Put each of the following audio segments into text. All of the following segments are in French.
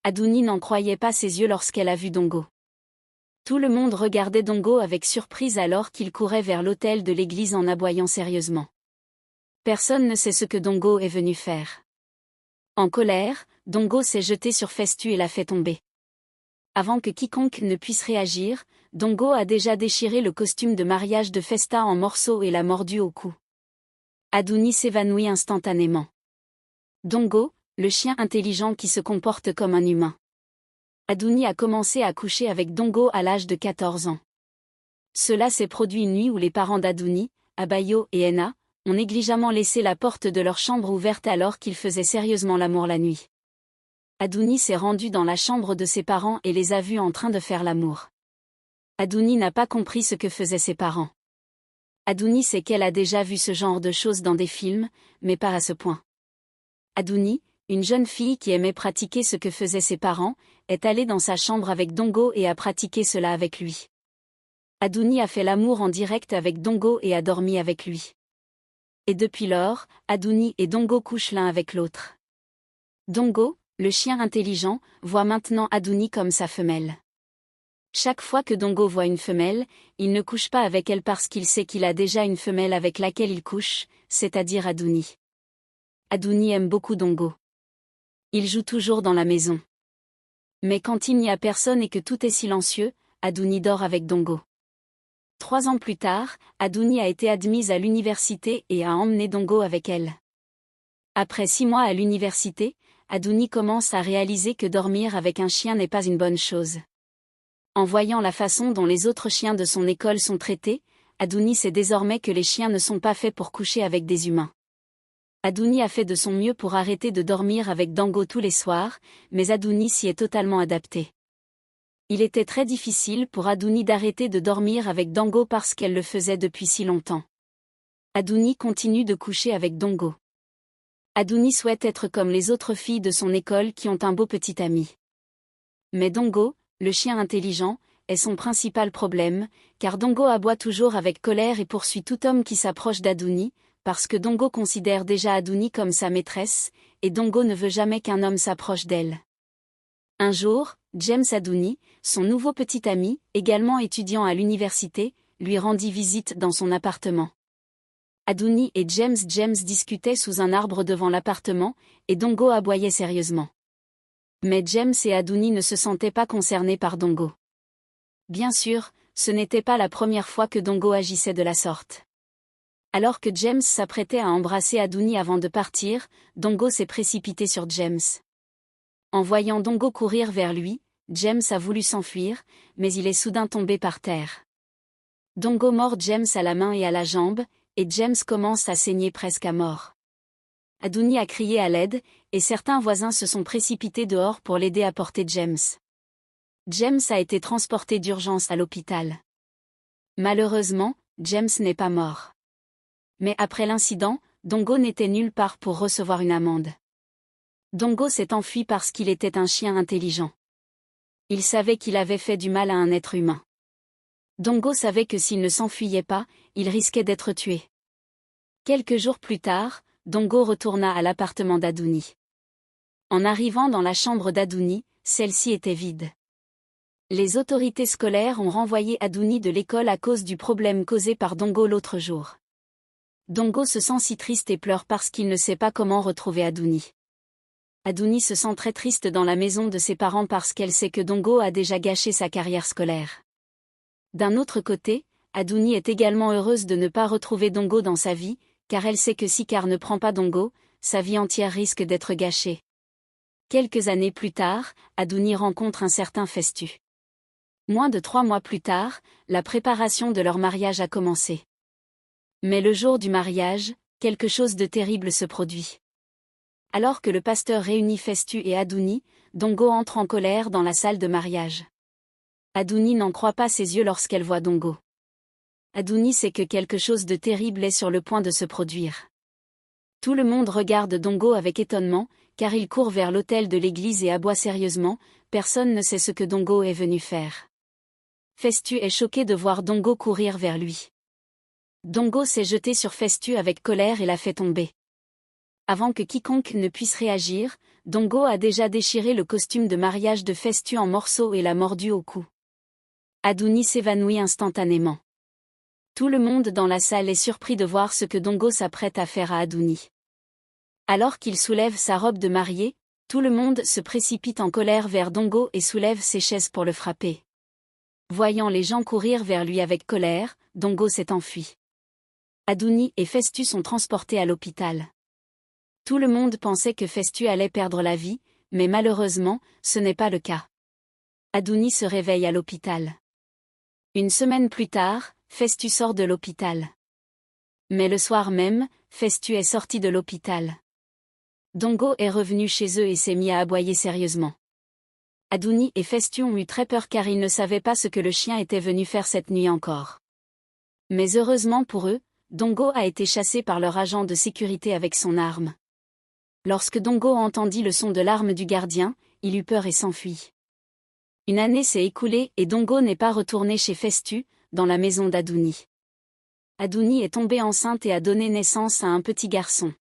Adouni n'en croyait pas ses yeux lorsqu'elle a vu Dongo. Tout le monde regardait Dongo avec surprise alors qu'il courait vers l'autel de l'église en aboyant sérieusement. Personne ne sait ce que Dongo est venu faire. En colère, Dongo s'est jeté sur Festu et l'a fait tomber. Avant que quiconque ne puisse réagir, Dongo a déjà déchiré le costume de mariage de Festa en morceaux et l'a mordu au cou. Adouni s'évanouit instantanément. Dongo, le chien intelligent qui se comporte comme un humain. Adouni a commencé à coucher avec Dongo à l'âge de 14 ans. Cela s'est produit une nuit où les parents d'Adouni, Abayo et Enna, ont négligemment laissé la porte de leur chambre ouverte alors qu'ils faisaient sérieusement l'amour la nuit. Adouni s'est rendu dans la chambre de ses parents et les a vus en train de faire l'amour. Adouni n'a pas compris ce que faisaient ses parents. Adouni sait qu'elle a déjà vu ce genre de choses dans des films, mais pas à ce point. Adouni, une jeune fille qui aimait pratiquer ce que faisaient ses parents, est allée dans sa chambre avec Dongo et a pratiqué cela avec lui. Adouni a fait l'amour en direct avec Dongo et a dormi avec lui. Et depuis lors, Adouni et Dongo couchent l'un avec l'autre. Dongo, le chien intelligent, voit maintenant Adouni comme sa femelle. Chaque fois que Dongo voit une femelle, il ne couche pas avec elle parce qu'il sait qu'il a déjà une femelle avec laquelle il couche, c'est-à-dire Adouni. Adouni aime beaucoup Dongo. Il joue toujours dans la maison. Mais quand il n'y a personne et que tout est silencieux, Adouni dort avec Dongo. 3 ans plus tard, Adouni a été admise à l'université et a emmené Dongo avec elle. Après 6 mois à l'université, Adouni commence à réaliser que dormir avec un chien n'est pas une bonne chose. En voyant la façon dont les autres chiens de son école sont traités, Adouni sait désormais que les chiens ne sont pas faits pour coucher avec des humains. Adouni a fait de son mieux pour arrêter de dormir avec Dongo tous les soirs, mais Adouni s'y est totalement adapté. Il était très difficile pour Adouni d'arrêter de dormir avec Dongo parce qu'elle le faisait depuis si longtemps. Adouni continue de coucher avec Dongo. Adouni souhaite être comme les autres filles de son école qui ont un beau petit ami. Mais Dongo, le chien intelligent, est son principal problème, car Dongo aboie toujours avec colère et poursuit tout homme qui s'approche d'Adouni, parce que Dongo considère déjà Adouni comme sa maîtresse, et Dongo ne veut jamais qu'un homme s'approche d'elle. Un jour, James Adouni, son nouveau petit ami, également étudiant à l'université, lui rendit visite dans son appartement. Adouni et James discutaient sous un arbre devant l'appartement, et Dongo aboyait sérieusement. Mais James et Adouni ne se sentaient pas concernés par Dongo. Bien sûr, ce n'était pas la première fois que Dongo agissait de la sorte. Alors que James s'apprêtait à embrasser Adouni avant de partir, Dongo s'est précipité sur James. En voyant Dongo courir vers lui, James a voulu s'enfuir, mais il est soudain tombé par terre. Dongo mord James à la main et à la jambe, et James commence à saigner presque à mort. Adouni a crié à l'aide, et certains voisins se sont précipités dehors pour l'aider à porter James. James a été transporté d'urgence à l'hôpital. Malheureusement, James n'est pas mort. Mais après l'incident, Dongo n'était nulle part pour recevoir une amende. Dongo s'est enfui parce qu'il était un chien intelligent. Il savait qu'il avait fait du mal à un être humain. Dongo savait que s'il ne s'enfuyait pas, il risquait d'être tué. Quelques jours plus tard, Dongo retourna à l'appartement d'Adouni. En arrivant dans la chambre d'Adouni, celle-ci était vide. Les autorités scolaires ont renvoyé Adouni de l'école à cause du problème causé par Dongo l'autre jour. Dongo se sent si triste et pleure parce qu'il ne sait pas comment retrouver Adouni. Adouni se sent très triste dans la maison de ses parents parce qu'elle sait que Dongo a déjà gâché sa carrière scolaire. D'un autre côté, Adouni est également heureuse de ne pas retrouver Dongo dans sa vie, car elle sait que si Car ne prend pas Dongo, sa vie entière risque d'être gâchée. Quelques années plus tard, Adouni rencontre un certain Festu. Moins de 3 mois plus tard, la préparation de leur mariage a commencé. Mais le jour du mariage, quelque chose de terrible se produit. Alors que le pasteur réunit Festu et Adouni, Dongo entre en colère dans la salle de mariage. Adouni n'en croit pas ses yeux lorsqu'elle voit Dongo. Adouni sait que quelque chose de terrible est sur le point de se produire. Tout le monde regarde Dongo avec étonnement, car il court vers l'autel de l'église et aboie sérieusement, personne ne sait ce que Dongo est venu faire. Festu est choqué de voir Dongo courir vers lui. Dongo s'est jeté sur Festu avec colère et l'a fait tomber. Avant que quiconque ne puisse réagir, Dongo a déjà déchiré le costume de mariage de Festu en morceaux et l'a mordu au cou. Adouni s'évanouit instantanément. Tout le monde dans la salle est surpris de voir ce que Dongo s'apprête à faire à Adouni. Alors qu'il soulève sa robe de mariée, tout le monde se précipite en colère vers Dongo et soulève ses chaises pour le frapper. Voyant les gens courir vers lui avec colère, Dongo s'est enfui. Adouni et Festu sont transportés à l'hôpital. Tout le monde pensait que Festu allait perdre la vie, mais malheureusement, ce n'est pas le cas. Adouni se réveille à l'hôpital. Une semaine plus tard, Festu sort de l'hôpital. Mais le soir même, Festu est sorti de l'hôpital. Dongo est revenu chez eux et s'est mis à aboyer sérieusement. Adouni et Festu ont eu très peur car ils ne savaient pas ce que le chien était venu faire cette nuit encore. Mais heureusement pour eux, Dongo a été chassé par leur agent de sécurité avec son arme. Lorsque Dongo entendit le son de l'arme du gardien, il eut peur et s'enfuit. Une année s'est écoulée et Dongo n'est pas retourné chez Festu, dans la maison d'Adouni. Adouni est tombée enceinte et a donné naissance à un petit garçon.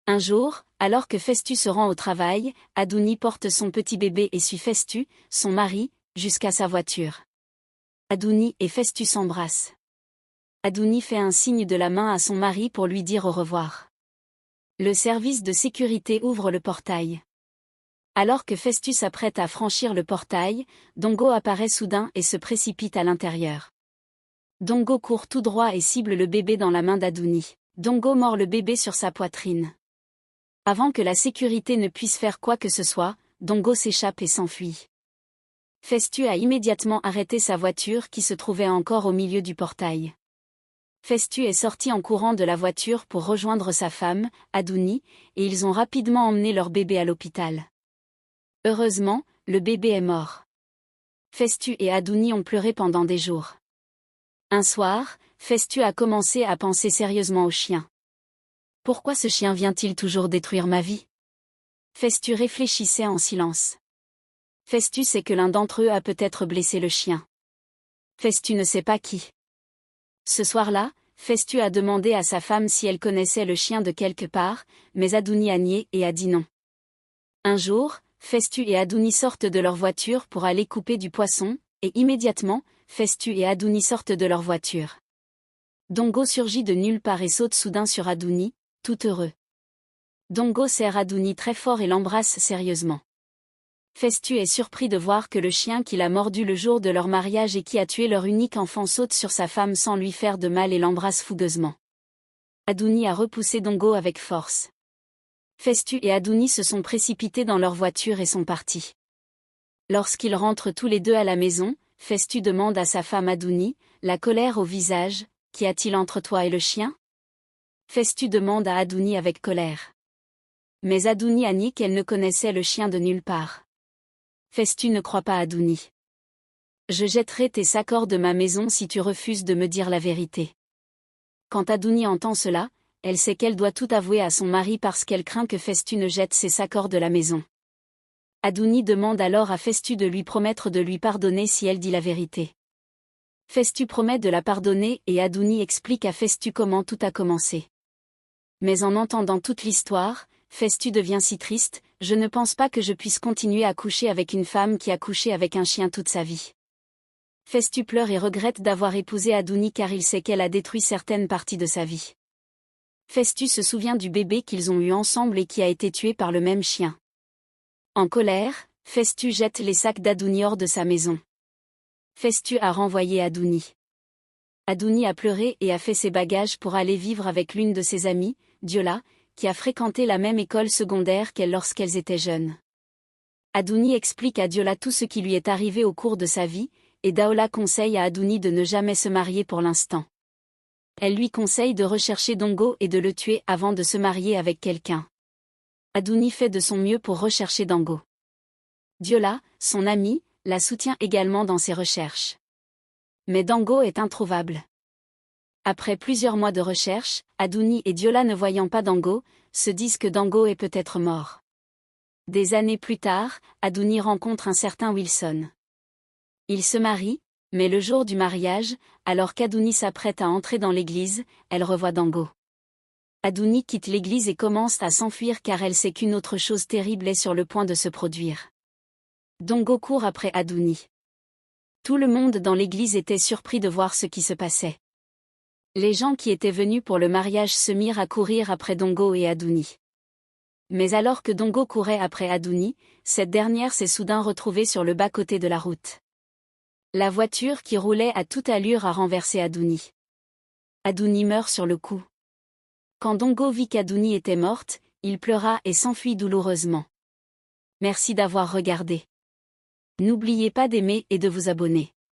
Un jour, alors que Festu se rend au travail, Adouni porte son petit bébé et suit Festu, son mari, jusqu'à sa voiture. Adouni et Festu s'embrassent. Adouni fait un signe de la main à son mari pour lui dire au revoir. Le service de sécurité ouvre le portail. Alors que Festu s'apprête à franchir le portail, Dongo apparaît soudain et se précipite à l'intérieur. Dongo court tout droit et cible le bébé dans la main d'Adouni. Dongo mord le bébé sur sa poitrine. Avant que la sécurité ne puisse faire quoi que ce soit, Dongo s'échappe et s'enfuit. Festu a immédiatement arrêté sa voiture qui se trouvait encore au milieu du portail. Festu est sorti en courant de la voiture pour rejoindre sa femme, Adouni, et ils ont rapidement emmené leur bébé à l'hôpital. Heureusement, le bébé est mort. Festu et Adouni ont pleuré pendant des jours. Un soir, Festu a commencé à penser sérieusement au chien. Pourquoi ce chien vient-il toujours détruire ma vie? Festu réfléchissait en silence. Festu sait que l'un d'entre eux a peut-être blessé le chien. Festu ne sait pas qui. Ce soir-là, Festu a demandé à sa femme si elle connaissait le chien de quelque part, mais Adouni a nié et a dit non. Un jour, Festu et Adouni sortent de leur voiture pour aller couper du poisson, et immédiatement, Festu et Adouni sortent de leur voiture. Dongo surgit de nulle part et saute soudain sur Adouni, tout heureux. Dongo serre Adouni très fort et l'embrasse sérieusement. Festu est surpris de voir que le chien qui l'a mordu le jour de leur mariage et qui a tué leur unique enfant saute sur sa femme sans lui faire de mal et l'embrasse fougueusement. Adouni a repoussé Dongo avec force. Festu et Adouni se sont précipités dans leur voiture et sont partis. Lorsqu'ils rentrent tous les deux à la maison, Festu demande à sa femme Adouni, la colère au visage, « Qu'y a-t-il entre toi et le chien ?» Festu demande à Adouni avec colère. Mais Adouni a nié qu'elle ne connaissait le chien de nulle part. Festu ne croit pas Adouni. « Je jetterai tes sacs hors de ma maison si tu refuses de me dire la vérité. » Quand Adouni entend cela, elle sait qu'elle doit tout avouer à son mari parce qu'elle craint que Festu ne jette ses sacs hors de la maison. Adouni demande alors à Festu de lui promettre de lui pardonner si elle dit la vérité. Festu promet de la pardonner et Adouni explique à Festu comment tout a commencé. Mais en entendant toute l'histoire, Festu devient si triste, « Je ne pense pas que je puisse continuer à coucher avec une femme qui a couché avec un chien toute sa vie. » Festu pleure et regrette d'avoir épousé Adouni car il sait qu'elle a détruit certaines parties de sa vie. Festu se souvient du bébé qu'ils ont eu ensemble et qui a été tué par le même chien. En colère, Festu jette les sacs d'Adouni hors de sa maison. Festu a renvoyé Adouni. Adouni a pleuré et a fait ses bagages pour aller vivre avec l'une de ses amies, Diola, qui a fréquenté la même école secondaire qu'elle lorsqu'elles étaient jeunes. Adouni explique à Diola tout ce qui lui est arrivé au cours de sa vie, et Daola conseille à Adouni de ne jamais se marier pour l'instant. Elle lui conseille de rechercher Dongo et de le tuer avant de se marier avec quelqu'un. Adouni fait de son mieux pour rechercher Dongo. Diola, son amie, la soutient également dans ses recherches. Mais Dongo est introuvable. Après plusieurs mois de recherche, Adouni et Diola ne voyant pas Dongo, se disent que Dongo est peut-être mort. Des années plus tard, Adouni rencontre un certain Wilson. Ils se marient, mais le jour du mariage, alors qu'Adouni s'apprête à entrer dans l'église, elle revoit Dongo. Adouni quitte l'église et commence à s'enfuir car elle sait qu'une autre chose terrible est sur le point de se produire. Dongo court après Adouni. Tout le monde dans l'église était surpris de voir ce qui se passait. Les gens qui étaient venus pour le mariage se mirent à courir après Dongo et Adouni. Mais alors que Dongo courait après Adouni, cette dernière s'est soudain retrouvée sur le bas-côté de la route. La voiture qui roulait à toute allure a renversé Adouni. Adouni meurt sur le coup. Quand Dongo vit qu'Adouni était morte, il pleura et s'enfuit douloureusement. Merci d'avoir regardé. N'oubliez pas d'aimer et de vous abonner.